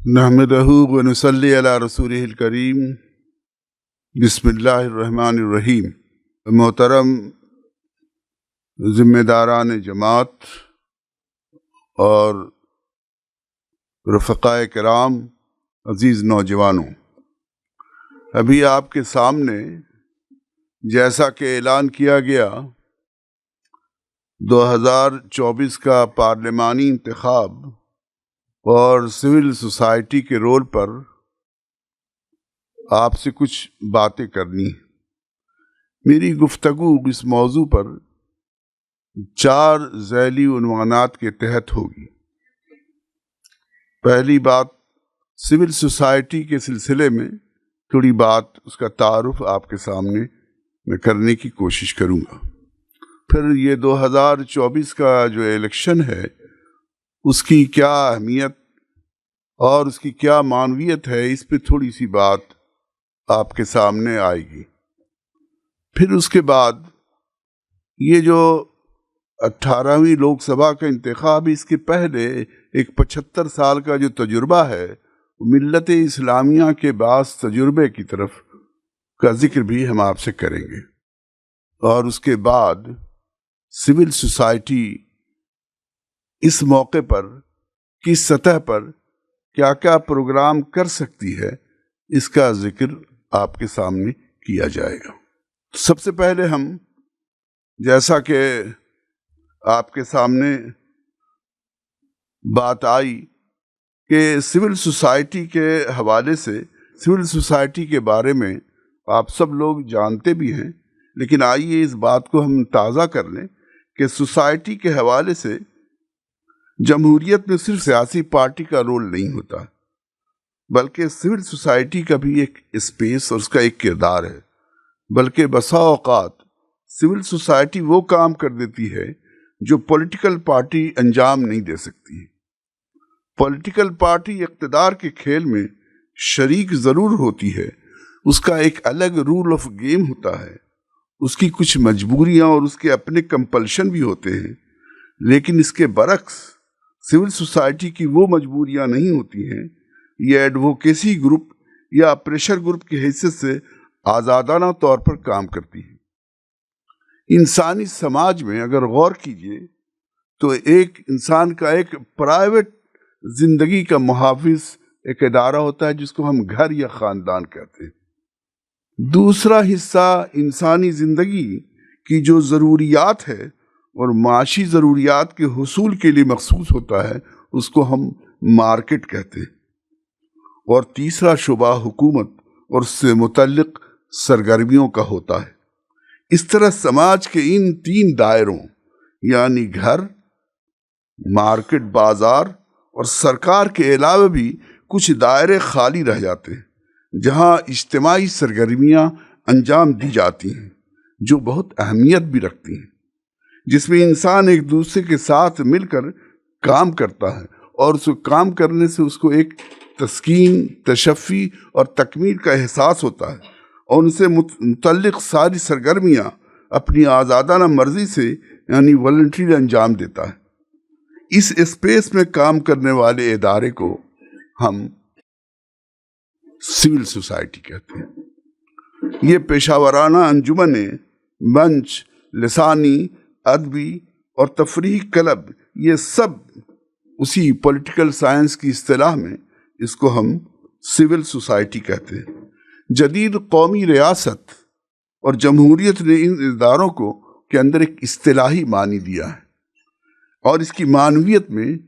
नहमदहू व नुसल्ली अला रसूलिहिल करीम। बिस्मिल्लाहिर्रहमानिर्रहीम। मोहतरम ज़िम्मेदारान जमात और रफ़क़ाए किराम, अज़ीज़ नौजवानों, अभी आपके सामने जैसा कि ऐलान किया गया 2024 का पार्लिमानी इंतखाब और सिविल सोसाइटी के रोल पर आपसे कुछ बातें करनी है। मेरी गुफ्तगू इस मौजू पर 4 ज़ैली उन्वानात के तहत होगी। पहली बात, सिविल सोसाइटी के सिलसिले में थोड़ी बात, उसका तारुफ आपके सामने मैं करने की कोशिश करूँगा। फिर ये 2024 का जो इलेक्शन है उसकी क्या अहमियत और उसकी क्या मानवियत है, इस पे थोड़ी सी बात आपके सामने आएगी। फिर उसके बाद ये जो 18वीं लोकसभा का इंतखाब, इसके पहले एक 75 साल का जो तजुर्बा है, मिल्लत इस्लामिया के बास तजुर्बे की तरफ का जिक्र भी हम आपसे करेंगे। और उसके बाद सिविल सोसाइटी इस मौके पर किस सतह पर क्या क्या प्रोग्राम कर सकती है, इसका जिक्र आपके सामने किया जाएगा। सबसे पहले हम, जैसा कि आपके सामने बात आई कि सिविल सोसाइटी के हवाले से, सिविल सोसाइटी के बारे में आप सब लोग जानते भी हैं, लेकिन आइए इस बात को हम ताज़ा कर लें कि सोसाइटी के हवाले से जमहूरियत में सिर्फ सियासी पार्टी का रोल नहीं होता, बल्कि सिविल सोसाइटी का भी एक स्पेस और उसका एक किरदार है। बल्कि बसा औकात सिविल सोसाइटी वो काम कर देती है जो पॉलिटिकल पार्टी अंजाम नहीं दे सकती। पॉलिटिकल पार्टी इक़्तिदार के खेल में शरीक ज़रूर होती है, उसका एक अलग रूल ऑफ गेम होता है, उसकी कुछ मजबूरियां और उसके अपने कंपल्शन भी होते हैं। लेकिन इसके बरक्स सिविल सोसाइटी की वो मजबूरियां नहीं होती हैं। ये एडवोकेसी ग्रुप या प्रेशर ग्रुप की हैसियत से आज़ादाना तौर पर काम करती है। इंसानी समाज में अगर गौर कीजिए तो एक इंसान का एक प्राइवेट जिंदगी का मुहाफिज एक इदारा होता है जिसको हम घर या ख़ानदान कहते हैं। दूसरा हिस्सा इंसानी ज़िंदगी की जो ज़रूरियात है और माशी ज़रूरियात के हुसूल के लिए मखसूस होता है, उसको हम मार्केट कहते हैं। और तीसरा शुबा हुकूमत और उससे मुतल्लिक सरगर्मियों का होता है। इस तरह समाज के इन 3 दायरों यानी घर, मार्केट, बाजार और सरकार के अलावा भी कुछ दायरे खाली रह जाते हैं जहां इज्तिमाई सरगर्मियां अंजाम दी जाती हैं जो बहुत अहमियत भी रखती हैं, जिसमें इंसान एक दूसरे के साथ मिलकर काम करता है और उस काम करने से उसको एक तस्कीन, तशफ़ी और तकमील का एहसास होता है और उनसे मुतल्लिक़ सारी सरगर्मियां अपनी आज़ादाना मर्जी से यानी वॉलंटरी अंजाम देता है। इस स्पेस में काम करने वाले इदारे को हम सिविल सोसाइटी कहते हैं। ये पेशावराना अंजुमनें, मंच, लिसानी, अदबी और तफरीही क्लब, ये सब उसी पॉलिटिकल साइंस की इस्तिलाह में इसको हम सिविल सोसाइटी कहते हैं। जदीद कौमी रियासत और जमहूरियत ने इन इदारों को के अंदर एक इस्तिलाही मानी दिया है और इसकी मानवियत में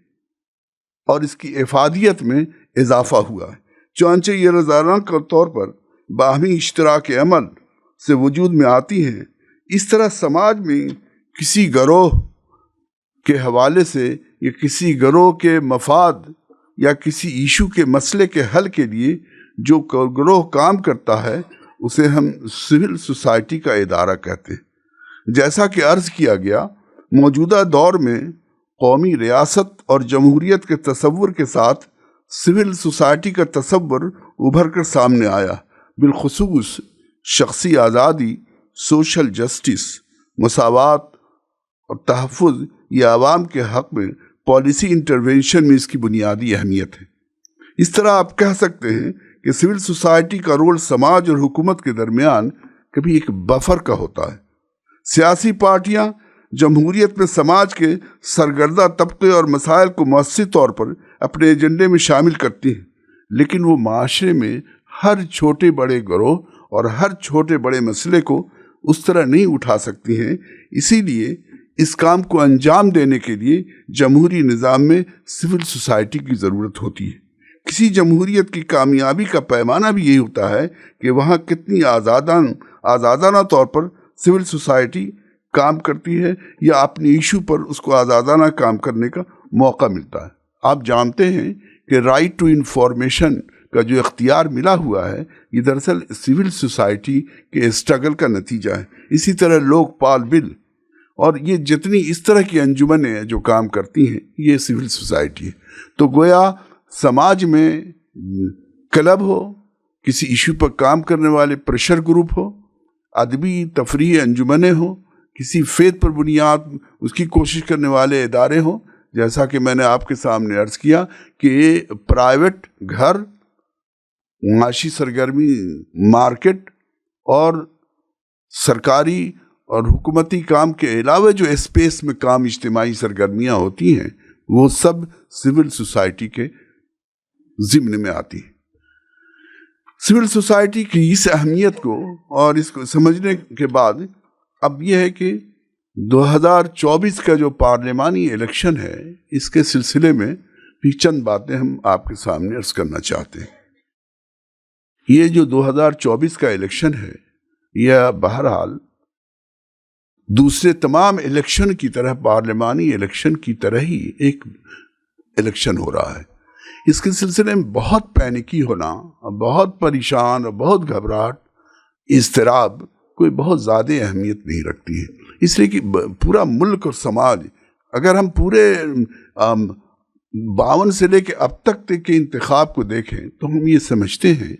और इसकी इफादियत में इजाफा हुआ है। चुनांचे ये रोज़ाना के तौर पर बाहमी इश्तराक अमल से वजूद में आती हैं। इस तरह समाज में किसी गिरोह के हवाले से या किसी गिरोह के मफाद या किसी इशू के मसले के हल के लिए जो गिरोह काम करता है उसे हम सिविल सोसाइटी का इदारा कहते हैं। जैसा कि अर्ज़ किया गया, मौजूदा दौर में कौमी रियासत और जमहूरियत के तसव्वुर के साथ सिविल सोसाइटी का तसव्वुर उभर कर सामने आया। बिलखुसूस शख्सी आज़ादी, सोशल जस्टिस, मसावात और तहफ़्फ़ुज़ या आवाम के हक़ में पॉलिसी इंटरवेंशन में इसकी बुनियादी अहमियत है। इस तरह आप कह सकते हैं कि सिविल सोसाइटी का रोल समाज और हुकूमत के दरमियान कभी एक बफर का होता है। सियासी पार्टियां जमहूरियत में समाज के सरगर्दा तबके और मसाइल को मौसमी तौर पर अपने एजेंडे में शामिल करती हैं, लेकिन वो माशरे में हर छोटे बड़े गिरोह और हर छोटे बड़े मसले को उस तरह नहीं उठा सकती हैं। इसीलिए इस काम को अंजाम देने के लिए जमहूरी निज़ाम में सिविल सोसाइटी की ज़रूरत होती है। किसी जमहूरियत की कामयाबी का पैमाना भी यही होता है कि वहाँ कितनी आज़ादाना तौर पर सिविल सोसाइटी काम करती है या अपने इशू पर उसको आज़ादाना काम करने का मौका मिलता है। आप जानते हैं कि राइट टू इंफॉर्मेशन का जो इख्तियार मिला हुआ है ये दरअसल सिविल सोसाइटी के स्ट्रगल का नतीजा है। इसी तरह लोकपाल बिल और ये जितनी इस तरह की अंजुमनें जो काम करती हैं ये सिविल सोसाइटी है। तो गोया समाज में क्लब हो, किसी इशू पर काम करने वाले प्रेशर ग्रुप हो, अदबी तफरीही अंजुमनें हो, किसी फेथ पर बुनियाद उसकी कोशिश करने वाले इदारे हों, जैसा कि मैंने आपके सामने अर्ज़ किया कि प्राइवेट घर, माशी सरगर्मी, मार्केट और सरकारी और हुकूमती काम के अलावा जो स्पेस में काम इज्तिमाई सरगर्मियाँ होती हैं वो सब सिविल सोसाइटी के ज़िम्न में आती है। सिविल सोसाइटी की इस अहमियत को और इसको समझने के बाद अब यह है कि 2024 का जो पार्लिमानी इलेक्शन है इसके सिलसिले में भी चंद बातें हम आपके सामने अर्ज करना चाहते हैं। ये जो 2024 का इलेक्शन है यह बहरहाल दूसरे तमाम इलेक्शन की तरह, पार्लिमानी इलेक्शन की तरह ही एक इलेक्शन हो रहा है। इसके सिलसिले में बहुत पैनिकी होना, बहुत परेशान और बहुत घबराहट, इज़्तिराब कोई ज़्यादा अहमियत नहीं रखती है। इसलिए कि पूरा मुल्क और समाज, अगर हम पूरे 52 से लेके अब तक के इंतखाब को देखें तो हम ये समझते हैं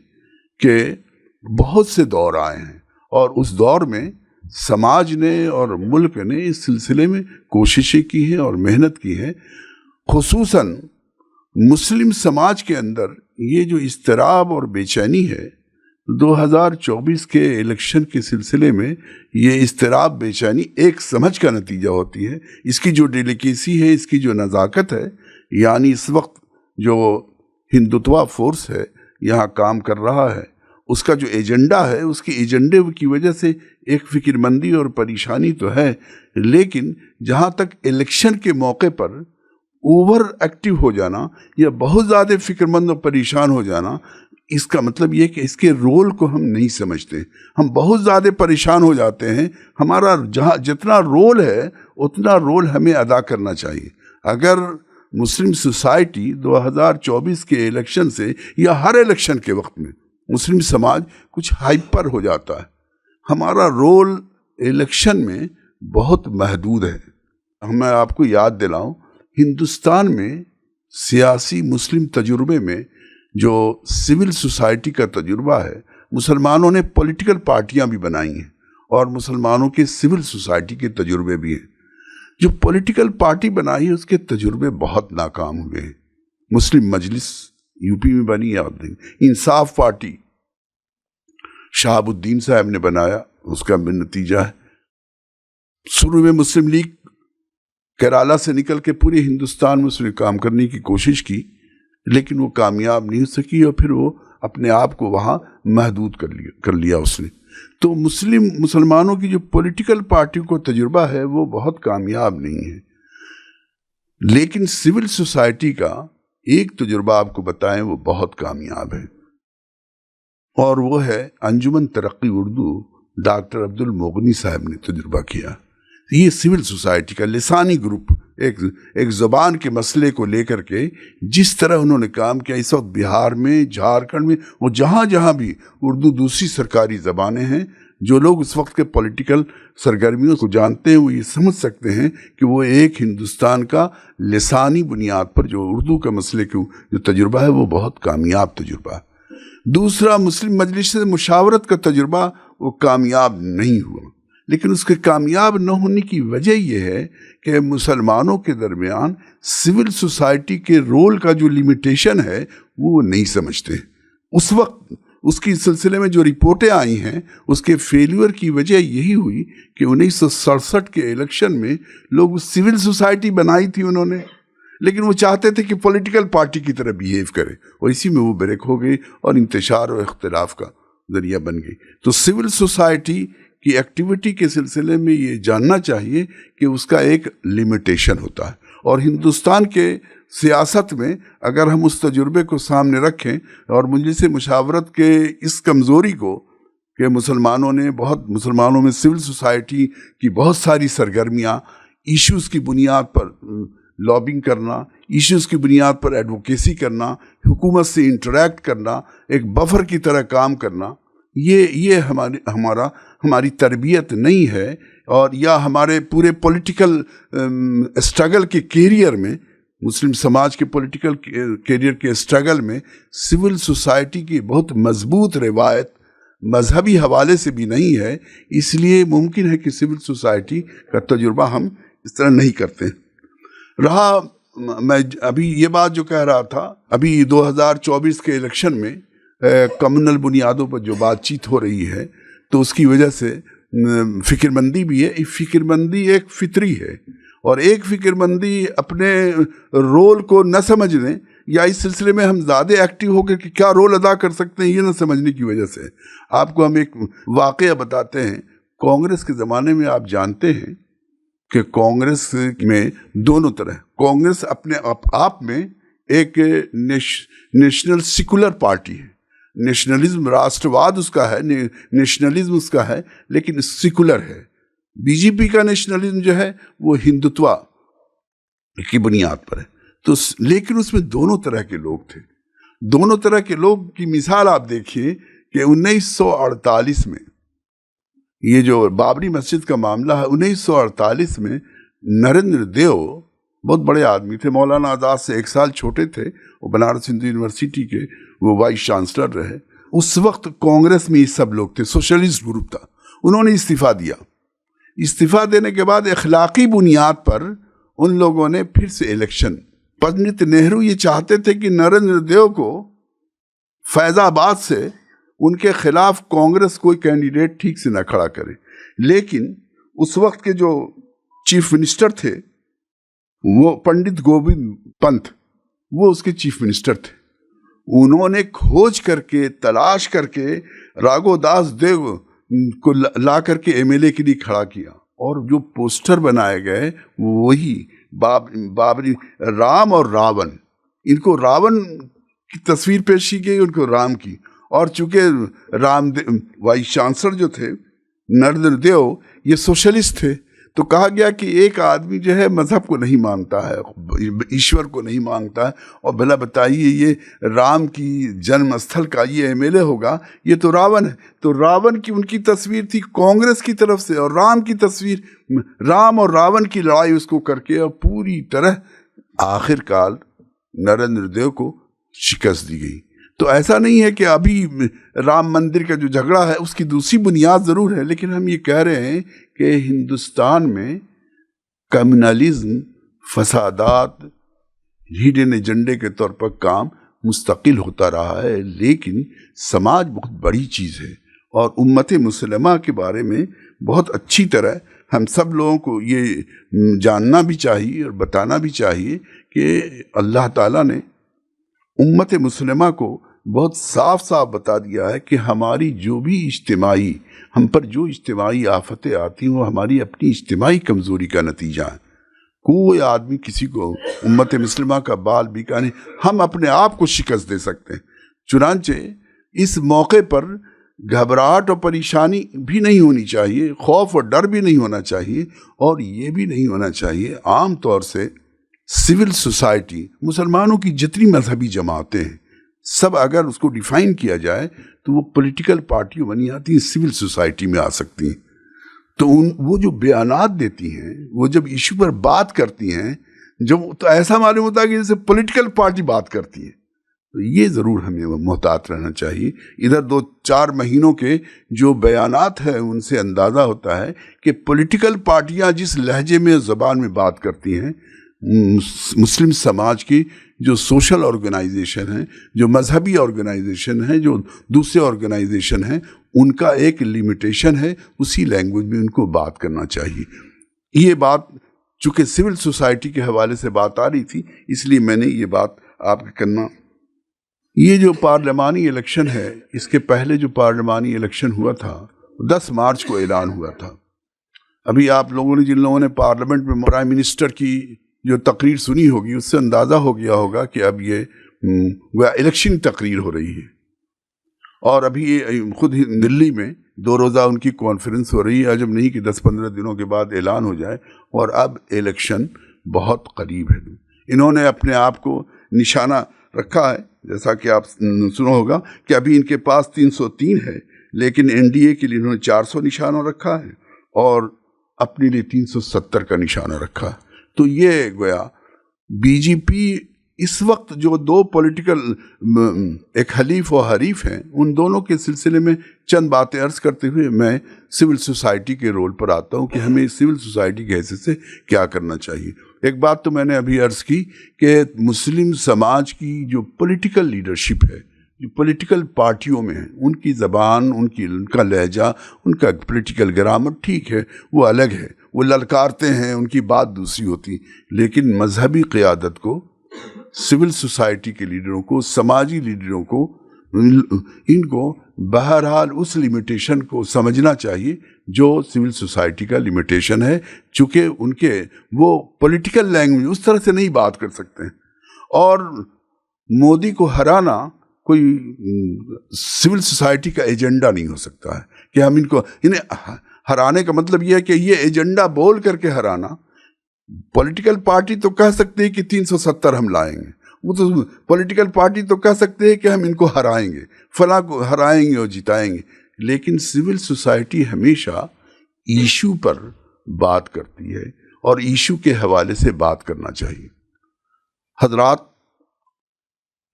कि बहुत से दौर आए हैं और उस दौर में समाज ने और मुल्क ने इस सिलसिले में कोशिशें की हैं और मेहनत की है। खुसूसन मुस्लिम समाज के अंदर ये जो इज़्तिराब और बेचैनी है 2024 के इलेक्शन के सिलसिले में, ये इज़्तिराब बेचैनी एक समझ का नतीजा होती है। इसकी जो डेलिकेसी है, इसकी जो नज़ाकत है, यानी इस वक्त जो हिंदुत्वा फोर्स है यहाँ काम कर रहा है, उसका जो एजेंडा है, उसके एजेंडे की वजह से एक फिक्रमंदी और परेशानी तो है, लेकिन जहाँ तक इलेक्शन के मौके पर ओवर एक्टिव हो जाना या बहुत ज़्यादा फिक्रमंद और परेशान हो जाना, इसका मतलब ये कि इसके रोल को हम नहीं समझते। हम बहुत ज़्यादा परेशान हो जाते हैं। हमारा जहाँ जितना रोल है उतना रोल हमें अदा करना चाहिए। अगर मुस्लिम सोसाइटी 2024 के इलेक्शन से या हर इलेक्शन के वक्त में मुस्लिम समाज कुछ हाइपर हो जाता है, हमारा रोल इलेक्शन में बहुत महदूद है। मैं आपको याद दिलाऊं, हिंदुस्तान में सियासी मुस्लिम तजुर्बे में जो सिविल सोसाइटी का तजुर्बा है, मुसलमानों ने पॉलिटिकल पार्टियां भी बनाई हैं और मुसलमानों के सिविल सोसाइटी के तजुर्बे भी हैं। जो पॉलिटिकल पार्टी बनाई है उसके तजुर्बे बहुत नाकाम हुए हैं। मुस्लिम मजलिस यूपी में बनी है, इंसाफ पार्टी शहाबुद्दीन साहब ने बनाया, उसका भी नतीजा है। शुरू में मुस्लिम लीग केरला से निकल के पूरे हिंदुस्तान में उसने काम करने की कोशिश की, लेकिन वो कामयाब नहीं हो सकी और फिर वो अपने आप को वहाँ महदूद कर लिया उसने। तो मुसलमानों की जो पॉलिटिकल पार्टियों को तजुर्बा है वो बहुत कामयाब नहीं है। लेकिन सिविल सोसाइटी का एक तजुर्बा आपको बताएं वो बहुत कामयाब है, और वो है अंजुमन तरक्की उर्दू, डॉक्टर अब्दुल मोगनी साहब ने तजुर्बा किया। ये सिविल सोसाइटी का लिसानी ग्रुप एक ज़बान के मसले को लेकर के जिस तरह उन्होंने काम किया, इस वक्त बिहार में, झारखंड में और जहाँ जहाँ भी उर्दू दूसरी सरकारी ज़बानें हैं, जो लोग इस वक्त के पॉलिटिकल सरगर्मियों को जानते हैं वो ये समझ सकते हैं कि वो एक हिंदुस्तान का लिसानी बुनियाद पर जो उर्दू का मसले को जो तजुर्बा है वो बहुत कामयाब तजुर्बा है। दूसरा, मुस्लिम मजलिस से मुशावरत का तजुर्बा वो कामयाब नहीं हुआ। लेकिन उसके कामयाब न होने की वजह यह है कि मुसलमानों के दरमियान सिविल सोसाइटी के रोल का जो लिमिटेशन है वो नहीं समझते। उस वक्त उसकी सिलसिले में जो रिपोर्टें आई हैं उसके फेल्यूर की वजह यही हुई कि 1967 के इलेक्शन में लोग सिविल सोसाइटी बनाई थी उन्होंने, लेकिन वो चाहते थे कि पॉलिटिकल पार्टी की तरह बिहेव करे, और इसी में वो ब्रेक हो गई और इंतशार और इख्तिलाफ का जरिया बन गई। तो सिविल सोसाइटी की एक्टिविटी के सिलसिले में ये जानना चाहिए कि उसका एक लिमिटेशन होता है, और हिंदुस्तान के सियासत में अगर हम उस तजुर्बे को सामने रखें और मजलिस मुशावरत के इस कमज़ोरी को कि मुसलमानों में सिविल सोसाइटी की बहुत सारी सरगर्मियाँ, इश्यूज़ की बुनियाद पर लॉबिंग करना, इश्यूज़ की बुनियाद पर एडवोकेसी करना, हुकूमत से इंटरेक्ट करना, एक बफर की तरह काम करना, ये हमारी तरबियत नहीं है। और या हमारे पूरे पॉलिटिकल स्ट्रगल के कैरियर में, मुस्लिम समाज के पॉलिटिकल कैरियर के स्ट्रगल में सिविल सोसाइटी की बहुत मजबूत रिवायत मजहबी हवाले से भी नहीं है। इसलिए मुमकिन है कि सिविल सोसाइटी का तजुर्बा हम इस तरह नहीं करते रहा। मैं अभी ये बात जो कह रहा था, अभी 2024 के इलेक्शन में कम्युनल बुनियादों पर जो बातचीत हो रही है, तो उसकी वजह से फिक्रमंदी भी है। फिक्रमंदी एक फितरी है, और एक फिक्रमंदी अपने रोल को न समझने या इस सिलसिले में हम ज़्यादा एक्टिव होकर कि क्या रोल अदा कर सकते हैं ये न समझने की वजह से। आपको हम एक वाक़या बताते हैं। कांग्रेस के ज़माने में आप जानते हैं कि कांग्रेस में दोनों तरह, कांग्रेस अपने आप में एक नेशनल सेकुलर पार्टी है। नेशनलिज्म, राष्ट्रवाद उसका है, नेशनलिज्म उसका है, लेकिन सेकुलर है। बीजेपी का नेशनलिज्म जो है वो हिंदुत्व की बुनियाद पर है। तो लेकिन उसमें दोनों तरह के लोग थे। दोनों तरह के लोग की मिसाल आप देखिए कि 1948 में ये जो बाबरी मस्जिद का मामला है, 1948 में नरेंद्र देव बहुत बड़े आदमी थे, मौलाना आज़ाद से 1 साल छोटे थे, वो बनारस हिंदू यूनिवर्सिटी के वो वाइस चांसलर रहे। उस वक्त कांग्रेस में ये सब लोग थे, सोशलिस्ट ग्रुप था। उन्होंने इस्तीफा दिया। इस्तीफा देने के बाद अखलाकी बुनियाद पर उन लोगों ने फिर से इलेक्शन, पंडित नेहरू ये चाहते थे कि नरेंद्र देव को फैजाबाद से उनके खिलाफ कांग्रेस कोई कैंडिडेट ठीक से न खड़ा करे, लेकिन उस वक्त के जो चीफ मिनिस्टर थे वो पंडित गोविंद पंत, वो उसके चीफ मिनिस्टर थे। उन्होंने खोज करके, तलाश करके राघोदास देव को ला करके एमएलए के लिए खड़ा किया, और जो पोस्टर बनाए गए वही बाबरी, राम और रावण, इनको रावण की तस्वीर पेश की गई, उनको राम की। और चूंकि वाइस चांसलर जो थे नरेंद्र देव ये सोशलिस्ट थे, तो कहा गया कि एक आदमी जो है मजहब को नहीं मानता है, ईश्वर को नहीं मानता है, और भला बताइए ये राम की जन्म स्थल का ये एमएलए होगा, ये तो रावण है। तो रावण की उनकी तस्वीर थी कांग्रेस की तरफ से, और राम की तस्वीर, राम और रावण की लड़ाई उसको करके, और पूरी तरह आखिरकार नरेंद्र देव को शिकस्त दी गई। तो ऐसा नहीं है कि अभी राम मंदिर का जो झगड़ा है उसकी दूसरी बुनियाद ज़रूर है, लेकिन हम ये कह रहे हैं कि हिंदुस्तान में कम्युनलिज्म, फसादात, हिडन एजेंडे के तौर पर काम मुस्तकिल होता रहा है, लेकिन समाज बहुत बड़ी चीज़ है, और उम्मत मुसलमा के बारे में बहुत अच्छी तरह हम सब लोगों को ये जानना भी चाहिए और बताना भी चाहिए कि अल्लाह ताला ने उम्मत मुसलमा को बहुत साफ साफ बता दिया है कि हमारी जो भी इज्तिमाई, हम पर जो इज्तिमाई आफतें आती हैं वो हमारी अपनी इज्तिमाई कमज़ोरी का नतीजा है। कोई आदमी किसी को, उम्मत मुसलमा का बाल बिका नहीं, हम अपने आप को शिकस्त दे सकते हैं। चुनांचे इस मौके पर घबराहट और परेशानी भी नहीं होनी चाहिए, खौफ और डर भी नहीं होना चाहिए, और ये भी नहीं होना चाहिए आम तौर से सिविल सोसाइटी, मुसलमानों की जितनी मजहबी जमातें हैं सब अगर उसको डिफाइन किया जाए तो वो पॉलिटिकल पार्टियों बनी आती हैं, सिविल सोसाइटी में आ सकती हैं। तो वो जो बयानात देती हैं, वो जब इशू पर बात करती हैं, जब तो ऐसा मालूम होता है कि जैसे पॉलिटिकल पार्टी बात करती है। तो ये ज़रूर हमें मोहतात रहना चाहिए। इधर 2-4 महीनों के जो बयानात हैं उनसे अंदाज़ा होता है कि पॉलिटिकल पार्टियां जिस लहजे में, ज़बान में बात करती हैं, मुस्लिम समाज की जो सोशल ऑर्गेनाइजेशन है, जो मजहबी ऑर्गेनाइजेशन है, जो दूसरे ऑर्गेनाइजेशन हैं, उनका एक लिमिटेशन है, उसी लैंग्वेज में उनको बात करना चाहिए। ये बात चूँकि सिविल सोसाइटी के हवाले से बात आ रही थी, इसलिए मैंने ये बात आपके करना। ये जो पार्लिमानी इलेक्शन है, इसके पहले जो पार्लिमानी इलेक्शन हुआ था 10 मार्च को ऐलान हुआ था। अभी आप लोगों ने, जिन लोगों ने पार्लियामेंट में प्राइम मिनिस्टर की जो तकरीर सुनी होगी, उससे अंदाज़ा हो गया होगा कि अब ये इलेक्शन तकरीर हो रही है। और अभी ये खुद ही दिल्ली में 2 रोज़ा उनकी कॉन्फ्रेंस हो रही है। अजब नहीं कि 10-15 दिनों के बाद ऐलान हो जाए, और अब इलेक्शन बहुत करीब है। इन्होंने अपने आप को निशाना रखा है, जैसा कि आप सुना होगा कि अभी इनके पास 303 है, लेकिन एनडीए के लिए इन्होंने 400 निशाना रखा है और अपने लिए 370 का निशाना रखा है। तो ये गोया बीजेपी इस वक्त जो 2 पॉलिटिकल, एक हलीफ और हरीफ हैं, उन दोनों के सिलसिले में चंद बातें अर्ज करते हुए मैं सिविल सोसाइटी के रोल पर आता हूं कि हमें सिविल सोसाइटी के हैसियत से क्या करना चाहिए। एक बात तो मैंने अभी अर्ज की कि मुस्लिम समाज की जो पॉलिटिकल लीडरशिप है, जो पॉलिटिकल पार्टियों में है, उनकी ज़बान, उनका लहजा, उनका पॉलिटिकल ग्रामर ठीक है, वो अलग है, वो ललकारते हैं, उनकी बात दूसरी होती। लेकिन मजहबी क़यादत को, सिविल सोसाइटी के लीडरों को, समाजी लीडरों को, इनको बहरहाल उस लिमिटेशन को समझना चाहिए जो सिविल सोसाइटी का लिमिटेशन है, चूँकि उनके वो पॉलिटिकल लैंग्वेज उस तरह से नहीं बात कर सकते हैं। और मोदी को हराना कोई सिविल सोसाइटी का एजेंडा नहीं हो सकता है कि हम इन्हें हराने का मतलब यह है कि ये एजेंडा बोल करके हराना। पॉलिटिकल पार्टी तो कह सकते हैं कि 370 हम लाएंगे, वो तो पॉलिटिकल पार्टी तो कह सकते हैं कि हम इनको हराएंगे, फला को हराएंगे और जिताएंगे, लेकिन सिविल सोसाइटी हमेशा इशू पर बात करती है और इशू के हवाले से बात करना चाहिए। हजरात,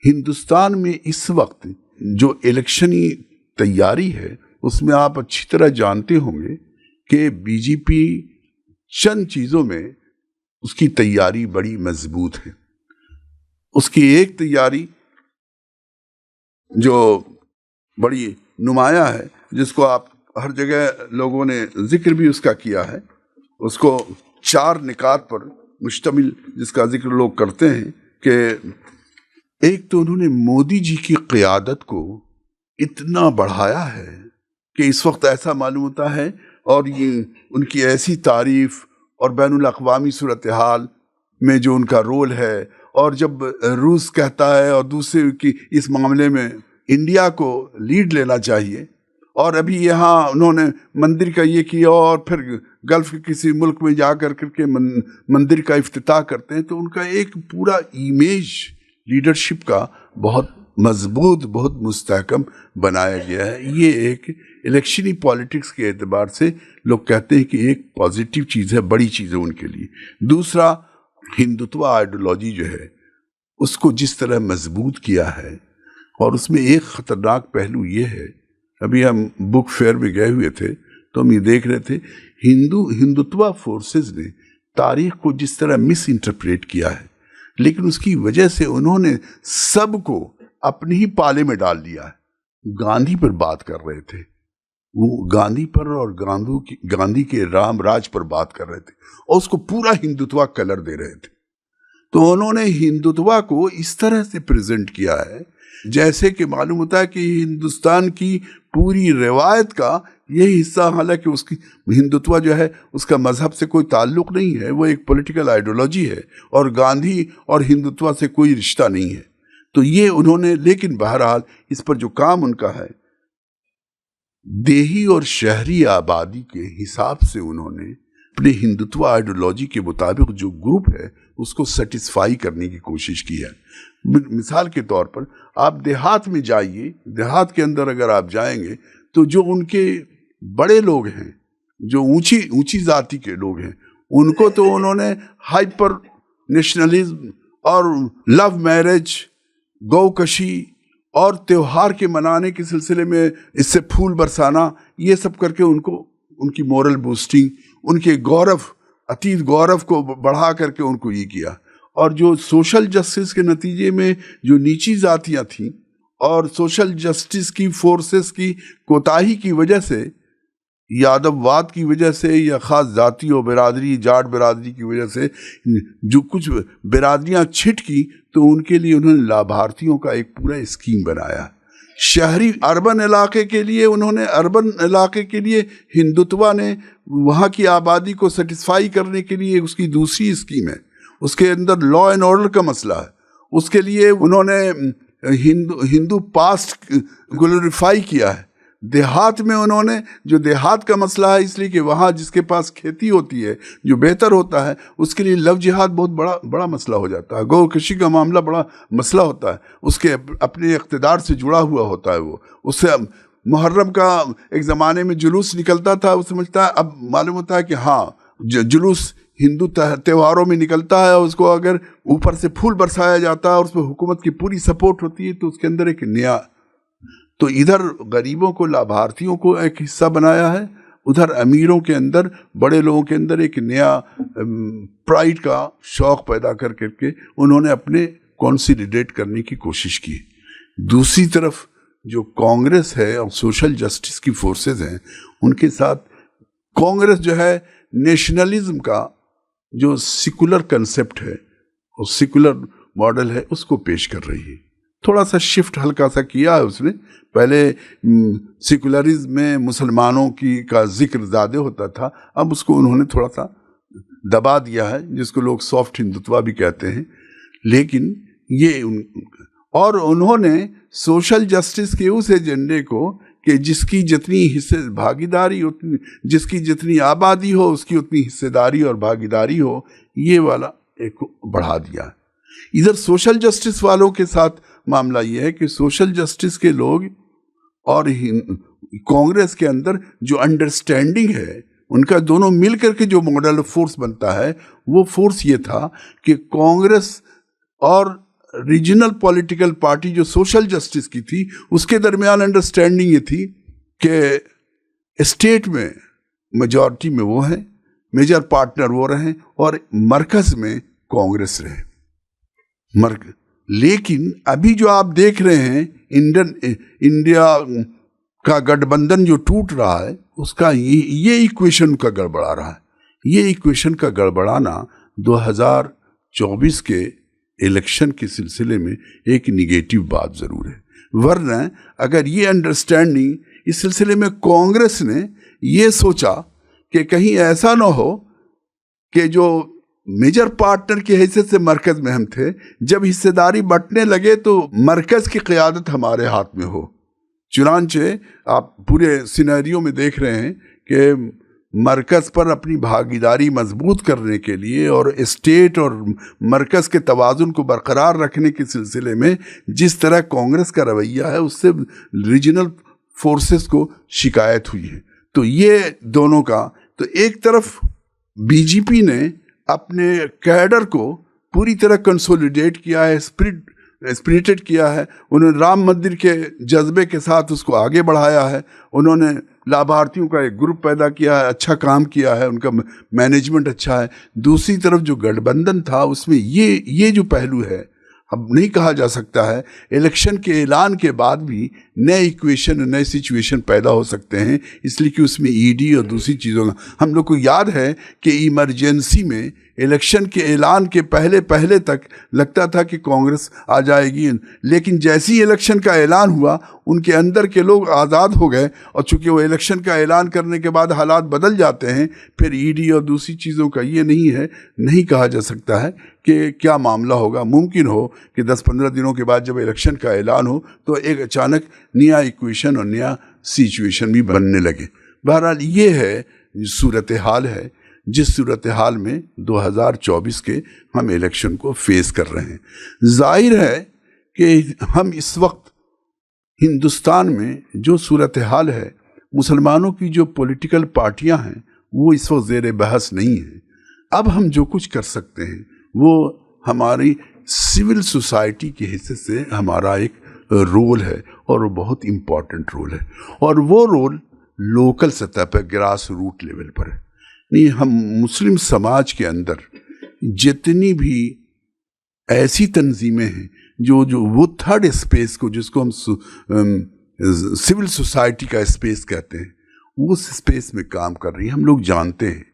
हिंदुस्तान में इस वक्त जो इलेक्शनी तैयारी है, उसमें आप अच्छी तरह जानते होंगे कि बीजेपी चंद चीज़ों में उसकी तैयारी बड़ी मजबूत है। उसकी एक तैयारी जो बड़ी नुमाया है, जिसको आप हर जगह लोगों ने जिक्र भी उसका किया है, उसको 4 निकात पर मुश्तमिल जिसका जिक्र लोग करते हैं कि एक तो उन्होंने मोदी जी की क़यादत को इतना बढ़ाया है कि इस वक्त ऐसा मालूम होता है, और ये उनकी ऐसी तारीफ और बैनुल अक़वामी सूरत हाल में जो उनका रोल है, और जब रूस कहता है और दूसरे की इस मामले में इंडिया को लीड लेना चाहिए, और अभी यहाँ उन्होंने मंदिर का ये किया और फिर गल्फ़ के किसी मुल्क में जा कर के मंदिर का इफ्तिताह करते हैं, तो उनका एक पूरा इमेज लीडरशिप का बहुत मजबूत, बहुत मुस्तहकम बनाया गया है। ये एक इलेक्शनी पॉलिटिक्स के एतबार से लोग कहते हैं कि एक पॉजिटिव चीज़ है, बड़ी चीज़ है उनके लिए। दूसरा, हिंदुत्व आइडियोलॉजी जो है उसको जिस तरह मजबूत किया है, और उसमें एक ख़तरनाक पहलू ये है, अभी हम बुक फेयर में गए हुए थे तो हम ये देख रहे थे, हिंदुत्व फोर्सेस ने तारीख को जिस तरह मिस इंटरप्रेट किया है, लेकिन उसकी वजह से उन्होंने सबको अपने ही पाले में डाल दिया है। गांधी पर बात कर रहे थे, वो गांधी पर और गांधी के राम राज पर बात कर रहे थे, और उसको पूरा हिंदुत्व कलर दे रहे थे। तो उन्होंने हिंदुत्व को इस तरह से प्रेजेंट किया है जैसे कि मालूम होता है कि हिंदुस्तान की पूरी रिवायत का यही हिस्सा, हालांकि उसकी हिंदुत्व जो है उसका मजहब से कोई ताल्लुक नहीं है, वो एक पॉलिटिकल आइडियोलॉजी है, और गांधी और हिंदुत्व से कोई रिश्ता नहीं है। तो ये उन्होंने, लेकिन बहरहाल इस पर जो काम उनका है, देही और शहरी आबादी के हिसाब से उन्होंने अपने हिंदुत्व आइडियोलॉजी के मुताबिक जो ग्रुप है उसको सेटिस्फाई करने की कोशिश की है। मिसाल के तौर पर आप देहात में जाइए, देहात के अंदर अगर आप जाएंगे तो जो उनके बड़े लोग हैं, जो ऊंची जाति के लोग हैं, उनको तो उन्होंने हाइपर नेशनलिज्म और लव मैरिज गौकशी और त्योहार के मनाने के सिलसिले में इससे फूल बरसाना, ये सब करके उनको उनकी मोरल बूस्टिंग, उनके गौरव, अतीत गौरव को बढ़ा करके उनको ये किया। और जो सोशल जस्टिस के नतीजे में जो नीची जातियां थीं और सोशल जस्टिस की फोर्सेस की कोताही की वजह से, यादववाद की वजह से या ख़ास जाति और बिरादरी, जाट बिरादरी की वजह से जो कुछ बिरादरियां छिटकी, तो उनके लिए उन्होंने लाभार्थियों का एक पूरा स्कीम बनाया। शहरी अर्बन इलाके के लिए उन्होंने, अर्बन इलाके के लिए हिंदुत्वा ने वहाँ की आबादी को सेटिस्फाई करने के लिए उसकी दूसरी स्कीम है। उसके अंदर लॉ एंड ऑर्डर का मसला है, उसके लिए उन्होंने हिंदू पास्ट ग्लोरीफाई किया है। देहात में उन्होंने, जो देहात का मसला है, इसलिए कि वहाँ जिसके पास खेती होती है जो बेहतर होता है, उसके लिए लव जिहाद बहुत बड़ा मसला हो जाता है। गौ कृषि का मामला बड़ा मसला होता है, उसके अपने इक़्तिदार से जुड़ा हुआ होता है। वो उससे मुहर्रम का एक ज़माने में जुलूस निकलता था, वो समझता है, अब मालूम होता है कि हाँ जुलूस हिंदू त्योहारों में निकलता है, उसको अगर ऊपर से फूल बरसाया जाता है और उसमें हुकूमत की पूरी सपोर्ट होती है, तो उसके अंदर एक नया, तो इधर गरीबों को, लाभार्थियों को एक हिस्सा बनाया है, उधर अमीरों के अंदर, बड़े लोगों के अंदर एक नया प्राइड का शौक़ पैदा कर करके उन्होंने अपने कंसोलिडेट करने की कोशिश की। दूसरी तरफ जो कांग्रेस है और सोशल जस्टिस की फोर्सेस हैं, उनके साथ कांग्रेस जो है नेशनलिज्म का जो सिकुलर कंसेप्ट है और सिकुलर मॉडल है, उसको पेश कर रही है। थोड़ा सा शिफ्ट हल्का सा किया है उसने। पहले सेकुलरिज्म में मुसलमानों का जिक्र ज़्यादा होता था, अब उसको उन्होंने थोड़ा सा दबा दिया है, जिसको लोग सॉफ्ट हिंदुत्वा भी कहते हैं। लेकिन ये और उन्होंने सोशल जस्टिस के उस एजेंडे को कि जिसकी जितनी हिस्से भागीदारी, उतनी जिसकी जितनी आबादी हो उसकी उतनी हिस्सेदारी और भागीदारी हो, ये वाला एक बढ़ा दिया। इधर सोशल जस्टिस वालों के साथ मामला ये है कि सोशल जस्टिस के लोग और कांग्रेस के अंदर जो अंडरस्टैंडिंग है उनका, दोनों मिलकर के जो मॉडल ऑफ फोर्स बनता है, वो फोर्स ये था कि कांग्रेस और रीजनल पॉलिटिकल पार्टी जो सोशल जस्टिस की थी, उसके दरमियान अंडरस्टैंडिंग ये थी कि स्टेट में मेजॉरिटी में वो है, मेजर पार्टनर वो रहे और मरकज में कांग्रेस रहे। लेकिन अभी जो आप देख रहे हैं इंडिया का गठबंधन जो टूट रहा है, उसका ये इक्वेशन का गड़बड़ा रहा है। ये इक्वेशन का गड़बड़ाना 2024 के इलेक्शन के सिलसिले में एक निगेटिव बात ज़रूर है। वरना अगर ये अंडरस्टैंडिंग, इस सिलसिले में कांग्रेस ने ये सोचा कि कहीं ऐसा ना हो कि जो मेजर पार्टनर की हैसियत से मरकज़ में हम थे, जब हिस्सेदारी बंटने लगे तो मरकज़ की क़यादत हमारे हाथ में हो। चुनांचे आप पूरे सिनेरियो में देख रहे हैं कि मरकज़ पर अपनी भागीदारी मजबूत करने के लिए और स्टेट और मरकज़ के तवाज़ुन को बरकरार रखने के सिलसिले में जिस तरह कांग्रेस का रवैया है, उससे रीजनल फोर्सेस को शिकायत हुई है। तो ये दोनों का, तो एक तरफ बीजेपी ने अपने कैडर को पूरी तरह कंसोलिडेट किया है, स्पिरिटेड किया है, उन्होंने राम मंदिर के जज्बे के साथ उसको आगे बढ़ाया है, उन्होंने लाभार्थियों का एक ग्रुप पैदा किया है, अच्छा काम किया है, उनका मैनेजमेंट अच्छा है। दूसरी तरफ जो गठबंधन था उसमें ये जो पहलू है, अब नहीं कहा जा सकता है, इलेक्शन के ऐलान के बाद भी नए इक्वेशन, नए सिचुएशन पैदा हो सकते हैं, इसलिए कि उसमें ईडी और दूसरी चीज़ों का, हम लोग को याद है कि इमरजेंसी में इलेक्शन के ऐलान के पहले तक लगता था कि कांग्रेस आ जाएगी, लेकिन जैसे ही इलेक्शन का ऐलान हुआ उनके अंदर के लोग आज़ाद हो गए, और चूँकि वो इलेक्शन का ऐलान करने के बाद हालात बदल जाते हैं, फिर ईडी और दूसरी चीज़ों का ये नहीं है, नहीं कहा जा सकता है कि क्या मामला होगा। मुमकिन हो कि 10-15 दिनों के बाद जब इलेक्शन का ऐलान हो तो एक अचानक नया इक्वेशन और नया सिचुएशन भी बनने लगे। बहरहाल ये है सूरत हाल है, जिस सूरत हाल में 2024 के हम इलेक्शन को फेस कर रहे हैं। जाहिर है कि हम इस वक्त हिंदुस्तान में जो सूरत हाल है, मुसलमानों की जो पॉलिटिकल पार्टियां हैं वो इस वक्त ज़ेर बहस नहीं है। अब हम जो कुछ कर सकते हैं वो हमारी सिविल सोसाइटी के हिस्से से हमारा एक रोल है और वो बहुत इम्पॉर्टेंट रोल है, और वो रोल लोकल सतह पर, ग्रास रूट लेवल पर है। नहीं, हम मुस्लिम समाज के अंदर जितनी भी ऐसी तंजीमें हैं जो वो थर्ड स्पेस को, जिसको हम सिविल सोसाइटी का स्पेस कहते हैं, उस स्पेस में काम कर रही है। हम लोग जानते हैं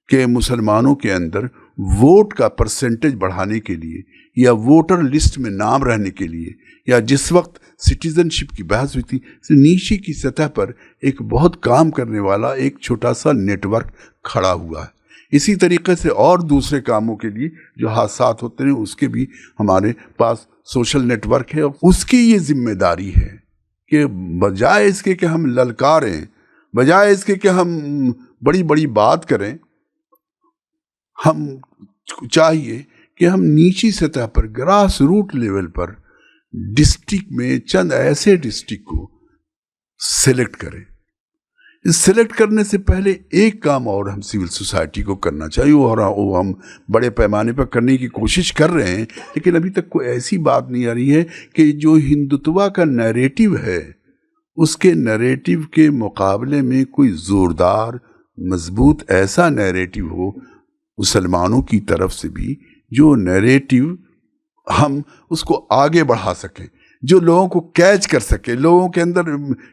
कि मुसलमानों के अंदर वोट का परसेंटेज बढ़ाने के लिए, या वोटर लिस्ट में नाम रहने के लिए, या जिस वक्त सिटीजनशिप की बहस हुई थी, नीचे की सतह पर एक बहुत काम करने वाला एक छोटा सा नेटवर्क खड़ा हुआ है। इसी तरीके से और दूसरे कामों के लिए जो हादसात होते हैं, उसके भी हमारे पास सोशल नेटवर्क है। उसकी ये जिम्मेदारी है कि बजाय इसके कि हम ललकारें, बजाय इसके कि हम बड़ी बड़ी बात करें, हम चाहिए कि हम नीची सतह पर, ग्रास रूट लेवल पर, डिस्ट्रिक्ट में चंद ऐसे डिस्ट्रिक्ट को सिलेक्ट करें। इस सिलेक्ट करने से पहले एक काम और हम सिविल सोसाइटी को करना चाहिए, और वो हम बड़े पैमाने पर करने की कोशिश कर रहे हैं, लेकिन अभी तक कोई ऐसी बात नहीं आ रही है कि जो हिंदुत्व का नैरेटिव है, उसके नैरेटिव के मुकाबले में कोई ज़ोरदार, मजबूत ऐसा नैरेटिव हो मुसलमानों की तरफ से भी, जो नैरेटिव हम उसको आगे बढ़ा सकें, जो लोगों को कैच कर सके, लोगों के अंदर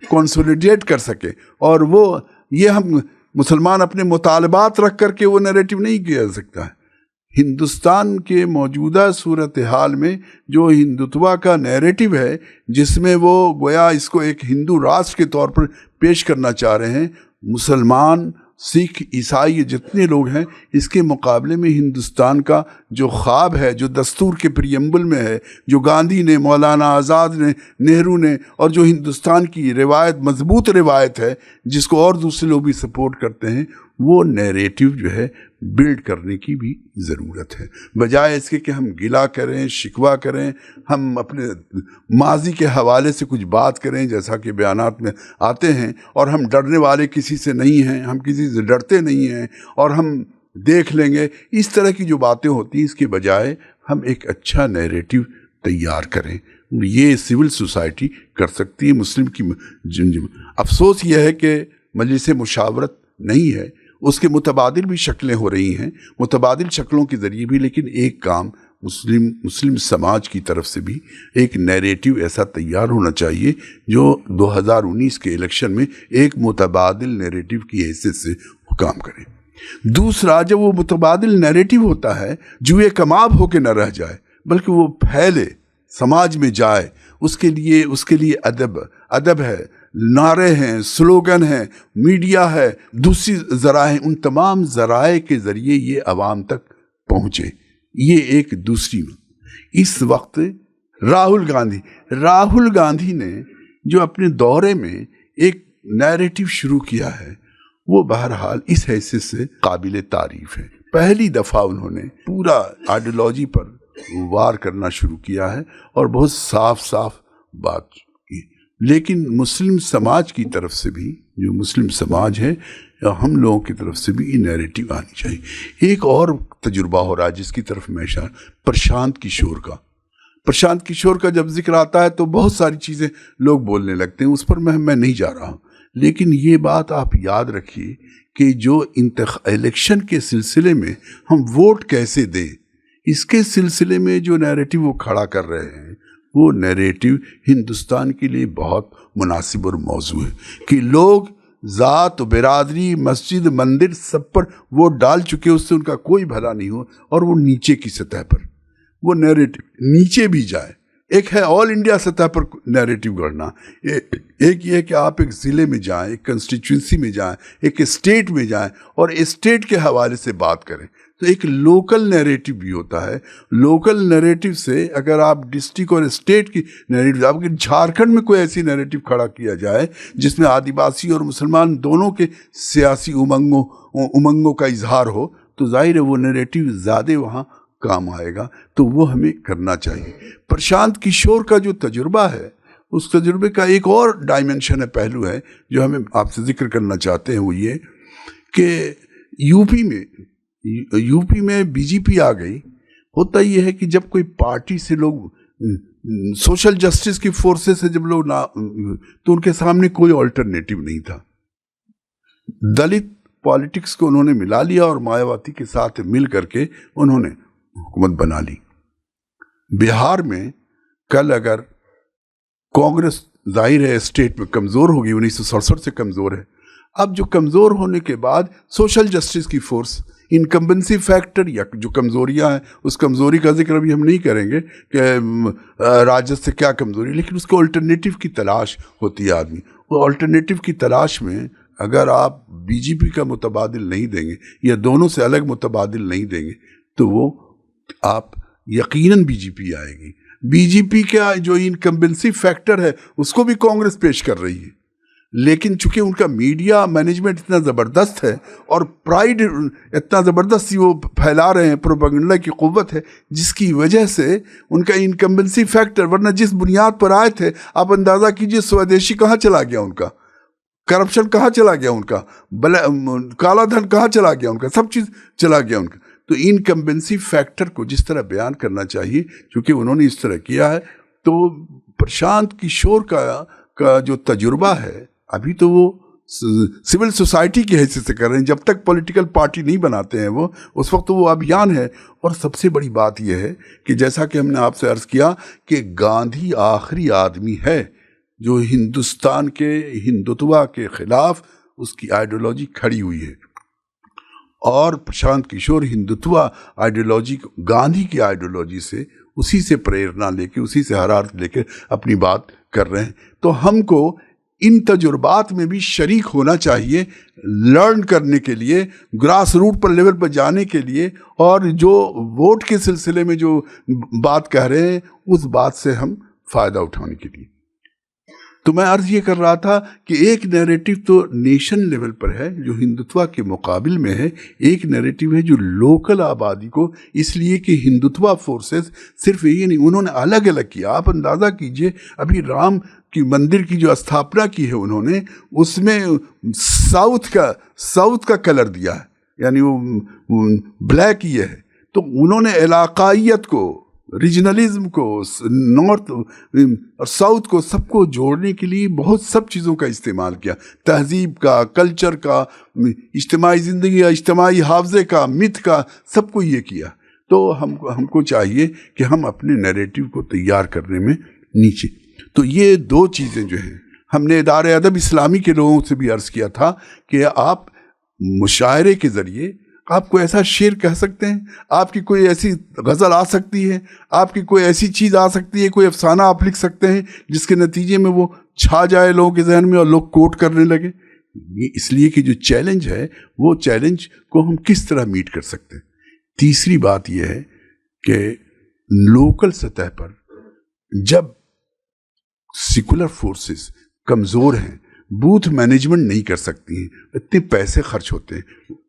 कंसोलिडेट कर सके। और वो ये हम मुसलमान अपने मुतालबात रख करके वो नैरेटिव नहीं किया जा सकता है। हिंदुस्तान के मौजूदा सूरत हाल में जो हिंदुत्व का नैरेटिव है, जिसमें वो गोया इसको एक हिंदू राष्ट्र के तौर पर पेश करना चाह रहे हैं, मुसलमान, सिख, ईसाई, जितने लोग हैं, इसके मुकाबले में हिंदुस्तान का जो ख्वाब है, जो दस्तूर के प्रियम्बल में है, जो गांधी ने, मौलाना आज़ाद ने, नेहरू ने, और जो हिंदुस्तान की रिवायत, मजबूत रिवायत है, जिसको और दूसरे लोग भी सपोर्ट करते हैं, वो नैरेटिव जो है बिल्ड करने की भी ज़रूरत है। बजाय इसके कि हम गिला करें, शिकवा करें, हम अपने माजी के हवाले से कुछ बात करें, जैसा कि बयानात में आते हैं, और हम डरने वाले किसी से नहीं हैं, हम किसी से डरते नहीं हैं, और हम देख लेंगे, इस तरह की जो बातें होती हैं, इसके बजाय हम एक अच्छा नैरेटिव तैयार करें। ये सिविल सोसाइटी कर सकती है। मुस्लिम की अफसोस यह है कि मजलिस मुशावरत नहीं है, उसके भी शक्लें हो रही हैं, मुतबादिल शक्लों के ज़रिए भी, लेकिन एक काम मुस्लिम समाज की तरफ से भी एक नैरेटिव ऐसा तैयार होना चाहिए जो 2019 के इलेक्शन में एक मुतबादिल नैरेटिव की हैसियत से काम करे। दूसरा, जब वो मुतबादिल नैरेटिव होता है, जुए कमाब होके न रह जाए, बल्कि वो फैले, समाज में जाए, उसके लिए अदब है, नारे हैं, स्लोगन हैं, मीडिया है, दूसरी ज़राए, उन तमाम ज़राए के ज़रिए ये आवाम तक पहुँचे। ये एक दूसरी। इस वक्त राहुल गांधी ने जो अपने दौरे में एक नैरेटिव शुरू किया है, वो बहरहाल इस हैसियत से काबिल तारीफ है। पहली दफ़ा उन्होंने पूरा आइडियोलॉजी पर वार करना शुरू किया है और बहुत साफ बात की। लेकिन मुस्लिम समाज की तरफ से भी, जो मुस्लिम समाज है, हम लोगों की तरफ से भी ये नैरेटिव आनी चाहिए। एक और तजुर्बा हो रहा है जिसकी तरफ मैं इशारा, प्रशांत किशोर का जब जिक्र आता है तो बहुत सारी चीज़ें लोग बोलने लगते हैं, उस पर मैं नहीं जा रहा हूँ। लेकिन ये बात आप याद रखिए कि जो इलेक्शन के सिलसिले में हम वोट कैसे दें, इसके सिलसिले में जो नैरेटिव वो खड़ा कर रहे हैं, वो नैरेटिव हिंदुस्तान के लिए बहुत मुनासिब और मौजू है कि लोग ज़ात, बिरादरी, मस्जिद, मंदिर सब पर वोट डाल चुके, उससे उनका कोई भला नहीं हो, और वो नीचे की सतह पर वो नैरेटिव नीचे भी जाए। एक है ऑल इंडिया सतह पर नैरेटिव गढ़ना, एक ये है कि आप एक ज़िले में जाएं, एक कंस्टिट्यूंसी में जाएं, एक स्टेट में जाएं और स्टेट के हवाले से बात करें। तो एक लोकल नैरेटिव भी होता है। लोकल नैरेटिव से अगर आप डिस्ट्रिक्ट और स्टेट की नैरेटिव, आपके झारखंड में कोई ऐसी नैरेटिव खड़ा किया जाए जिसमें आदिवासी और मुसलमान दोनों के सियासी उमंगों का इजहार हो, तो जाहिर है वो नैरेटिव ज़्यादा वहाँ काम आएगा। तो वो हमें करना चाहिए। प्रशांत किशोर का जो तजुर्बा है, उस तजुर्बे का एक और डायमेंशन है, पहलू है, जो हमें आपसे जिक्र करना चाहते हैं। वो ये कि यूपी में बीजेपी आ गई होता ये है कि जब कोई पार्टी से लोग सोशल जस्टिस की फोर्सेस से जब लोग ना, तो उनके सामने कोई ऑल्टरनेटिव नहीं था। दलित पॉलिटिक्स को उन्होंने मिला लिया और मायावती के साथ मिल करके उन्होंने हुकूमत बना ली। बिहार में कल अगर कांग्रेस, जाहिर है स्टेट में कमजोर होगी, 1967 से कमजोर है। अब जो कमजोर होने के बाद सोशल जस्टिस की फोर्स, इनकम्बेंसी फैक्टर या जो कमजोरियां हैं, उस कमजोरी का जिक्र अभी हम नहीं करेंगे कि राजद से क्या कमजोरी, लेकिन उसको अल्टरनेटिव की तलाश होती है आदमी। वो अल्टरनेटिव की तलाश में अगर आप बीजेपी का मुतबादिल नहीं देंगे या दोनों से अलग मुतबादिल नहीं देंगे तो वो आप यकीनन बीजेपी आएगी। बीजेपी का जो इनकम्बेंसी फैक्टर है उसको भी कांग्रेस पेश कर रही है, लेकिन चूंकि उनका मीडिया मैनेजमेंट इतना ज़बरदस्त है और प्राइड इतना ज़बरदस्त वो फैला रहे हैं, प्रोपेगेंडा की क़ुव्वत है, जिसकी वजह से उनका इनकम्बेंसी फैक्टर, वरना जिस बुनियाद पर आए थे आप अंदाज़ा कीजिए स्वदेशी कहाँ चला गया उनका, करप्शन कहाँ चला गया उनका, काला धन कहाँ चला गया उनका, सब चीज़ चला गया उनका। तो इनकम्बेंसी फैक्टर को जिस तरह बयान करना चाहिए, क्योंकि उन्होंने इस तरह किया है, तो प्रशांत किशोर का जो तजुर्बा है, अभी तो वो सिविल सोसाइटी की हैसियत से कर रहे हैं, जब तक पॉलिटिकल पार्टी नहीं बनाते हैं वो, उस वक्त तो वो अभियान है। और सबसे बड़ी बात यह है कि जैसा कि हमने आपसे अर्ज़ किया कि गांधी आखिरी आदमी है जो हिंदुस्तान के हिंदुत्व के खिलाफ उसकी आइडियोलॉजी खड़ी हुई है, और प्रशांत किशोर हिंदुत्व आइडियोलॉजी, गांधी की आइडियोलॉजी से, उसी से प्रेरणा लेके, उसी से हरारत लेके अपनी बात कर रहे हैं। तो हमको इन तजुर्बात में भी शरीक होना चाहिए, लर्न करने के लिए, ग्रास रूट पर लेवल पर जाने के लिए, और जो वोट के सिलसिले में जो बात कह रहे हैं उस बात से हम फ़ायदा उठाने के लिए। तो मैं अर्ज़ ये कर रहा था कि एक नैरेटिव तो नेशन लेवल पर है जो हिंदुत्व के मुकाबिल में है, एक नैरेटिव है जो लोकल आबादी को, इसलिए कि हिंदुत्व फोर्सेस सिर्फ ये नहीं, उन्होंने अलग अलग किया। आप अंदाज़ा कीजिए, अभी राम की मंदिर की जो स्थापना की है उन्होंने, उसमें साउथ का कलर दिया है, यानी वो ब्लैक ये है। तो उन्होंने इलाकाइयत को, रीजनलिज्म को, नॉर्थ और साउथ को, सबको जोड़ने के लिए बहुत सब चीज़ों का इस्तेमाल किया, तहजीब का, कल्चर का, इज्तिमाई ज़िंदगी या इज्तिमाई हावज़े का, मिथ का, सबको ये किया। तो हमको चाहिए कि हम अपने नैरेटिव को तैयार करने में नीचे, तो ये दो चीज़ें जो हैं, हमने इदारे अदब इस्लामी के लोगों से भी अर्ज़ किया था कि आप मुशायरे के ज़रिए आपको ऐसा शेर कह सकते हैं, आपकी कोई ऐसी गज़ल आ सकती है, आपकी कोई ऐसी चीज़ आ सकती है, कोई अफसाना आप लिख सकते हैं जिसके नतीजे में वो छा जाए लोगों के जहन में और लोग कोट करने लगे। इसलिए कि जो चैलेंज है वो चैलेंज को हम किस तरह मीट कर सकते हैं। तीसरी बात यह है कि लोकल सतह पर जब सेकुलर फोर्सेस कमज़ोर हैं, बूथ मैनेजमेंट नहीं कर सकती हैं, इतने पैसे खर्च होते हैं,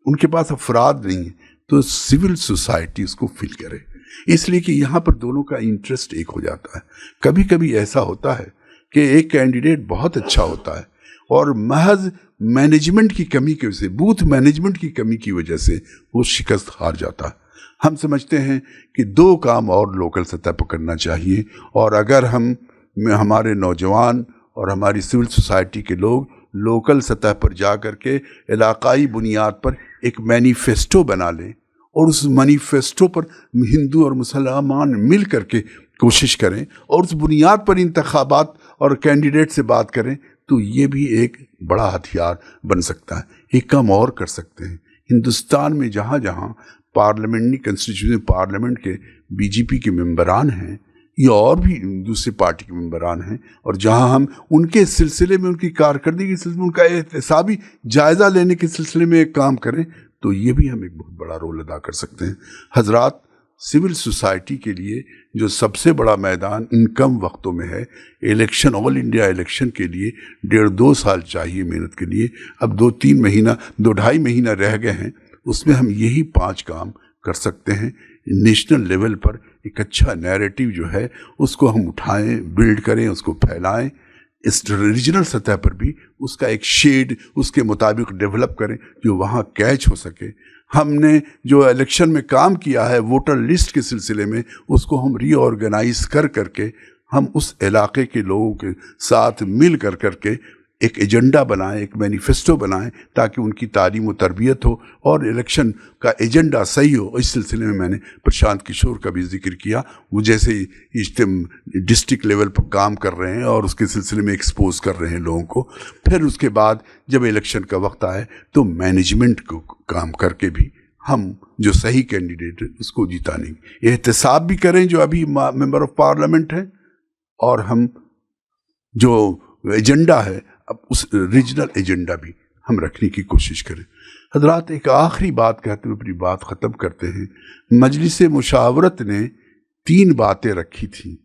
उनके पास अफराद नहीं है, तो सिविल सोसाइटी उसको फिल करे, इसलिए कि यहाँ पर दोनों का इंटरेस्ट एक हो जाता है। कभी कभी ऐसा होता है कि एक कैंडिडेट बहुत अच्छा होता है और महज मैनेजमेंट की कमी की वजह से, बूथ मैनेजमेंट की कमी की वजह से वो शिकस्त हार जाता है। हम समझते हैं कि दो काम और लोकल सतह पर करना चाहिए, और अगर हमारे नौजवान और हमारी सिविल सोसाइटी के लोग लोकल सतह पर जा कर के इलाकाई बुनियाद पर एक मैनिफेस्टो बना लें और उस मैनिफेस्टो पर हिंदू और मुसलमान मिल कर के कोशिश करें और उस बुनियाद पर इंतखाबात और कैंडिडेट से बात करें, तो ये भी एक बड़ा हथियार बन सकता है। एक काम और कर सकते हैं, हिंदुस्तान में जहाँ जहाँ पार्लियामेंट्री कंस्टिट्यूशन पार्लियामेंट के बीजेपी के मेंबरान हैं या और भी दूसरी पार्टी के मेंबरान हैं, और जहां हम उनके सिलसिले में, उनकी कारकर्दगी के सिलसिले में, उनका एहतसाबी जायज़ा लेने के सिलसिले में एक काम करें, तो ये भी हम एक बहुत बड़ा रोल अदा कर सकते हैं। हजरात, सिविल सोसाइटी के लिए जो सबसे बड़ा मैदान इन कम वक्तों में है, इलेक्शन, ऑल इंडिया इलेक्शन के लिए 1.5-2 साल चाहिए मेहनत के लिए। अब 2-3 महीना, 2-2.5 महीना रह गए हैं, उसमें हम यही 5 काम कर सकते हैं। नेशनल लेवल पर एक अच्छा नैरेटिव जो है उसको हम उठाएं, बिल्ड करें, उसको फैलाएं, इस रीजनल सतह पर भी उसका एक शेड उसके मुताबिक डेवलप करें जो वहाँ कैच हो सके। हमने जो इलेक्शन में काम किया है वोटर लिस्ट के सिलसिले में, उसको हम रीऑर्गेनाइज करके हम उस इलाके के लोगों के साथ मिल करके एक एजेंडा बनाएं, एक मैनिफेस्टो बनाएं, ताकि उनकी तालीम व तरबियत हो और इलेक्शन का एजेंडा सही हो। इस सिलसिले में मैंने प्रशांत किशोर का भी जिक्र किया, वो जैसे डिस्ट्रिक्ट लेवल पर काम कर रहे हैं और उसके सिलसिले में एक्सपोज कर रहे हैं लोगों को। फिर उसके बाद जब इलेक्शन का वक्त आए तो मैनेजमेंट को काम करके भी हम जो सही कैंडिडेट है उसको जितानेंगे। एहतसाब भी करें जो अभी मेंबर ऑफ पार्लियामेंट है, और हम जो एजेंडा है अब उस रीजनल एजेंडा भी हम रखने की कोशिश करें। हजरात, एक आखिरी बात कहते हुए अपनी बात ख़त्म करते हैं। मजलिस मुशावरत ने 3 बातें रखी थी।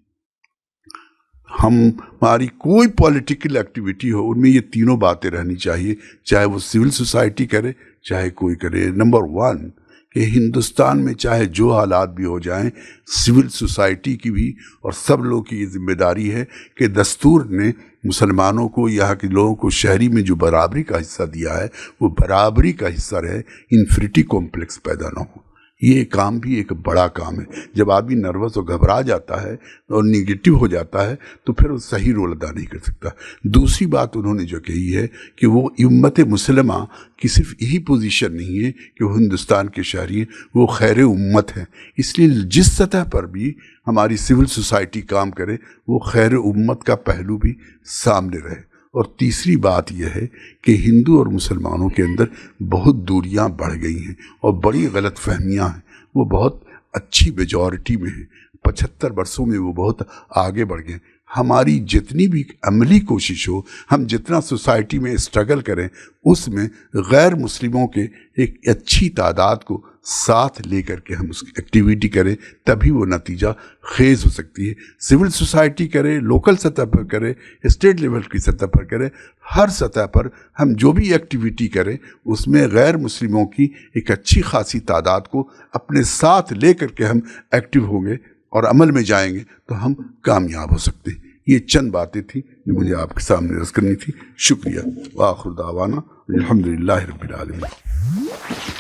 हमारी कोई पॉलिटिकल एक्टिविटी हो उनमें ये तीनों बातें रहनी चाहिए, चाहे वो सिविल सोसाइटी करे चाहे कोई करे। नंबर 1 कि हिंदुस्तान में चाहे जो हालात भी हो जाएं, सिविल सोसाइटी की भी और सब लोगों की ये जिम्मेदारी है कि दस्तूर ने मुसलमानों को, यहाँ के लोगों को शहरी में जो बराबरी का हिस्सा दिया है वो बराबरी का हिस्सा रहे, इन्फिनिटी कॉम्प्लेक्स पैदा ना हो। ये काम भी एक बड़ा काम है। जब आदमी नर्वस और घबरा जाता है और निगेटिव हो जाता है तो फिर वो सही रोल अदा नहीं कर सकता। दूसरी बात उन्होंने जो कही है कि वो उम्मत मुसलमा की सिर्फ यही पोजीशन नहीं है कि वो हिंदुस्तान के शहरी हैं, वो खैर उम्मत है। इसलिए जिस सतह पर भी हमारी सिविल सोसाइटी काम करे वो खैर उम्मत का पहलू भी सामने रहे। और तीसरी बात यह है कि हिंदू और मुसलमानों के अंदर बहुत दूरियां बढ़ गई हैं और बड़ी गलत फहमियाँ हैं। वो बहुत अच्छी मेजॉरिटी में है, 75 वर्षों में वो बहुत आगे बढ़ गए। हमारी जितनी भी अमली कोशिश हो, हम जितना सोसाइटी में स्ट्रगल करें, उसमें गैर मुस्लिमों के एक अच्छी तादाद को साथ लेकर के हम उसकी एक्टिविटी करें, तभी वो नतीजा खेज हो सकती है। सिविल सोसाइटी करे, लोकल सतह पर करे, स्टेट लेवल की सतह पर करे, हर सतह पर हम जो भी एक्टिविटी करें उसमें गैर मुस्लिमों की एक अच्छी खासी तादाद को अपने साथ लेकर के हम एक्टिव होंगे और अमल में जाएंगे तो हम कामयाब हो सकते हैं। ये चंद बातें थी जो मुझे आपके सामने रस करनी थी। शुक्रिया। व आखिर दावाना अल्हम्दुलिल्लाहि रब्बिल आलमीन।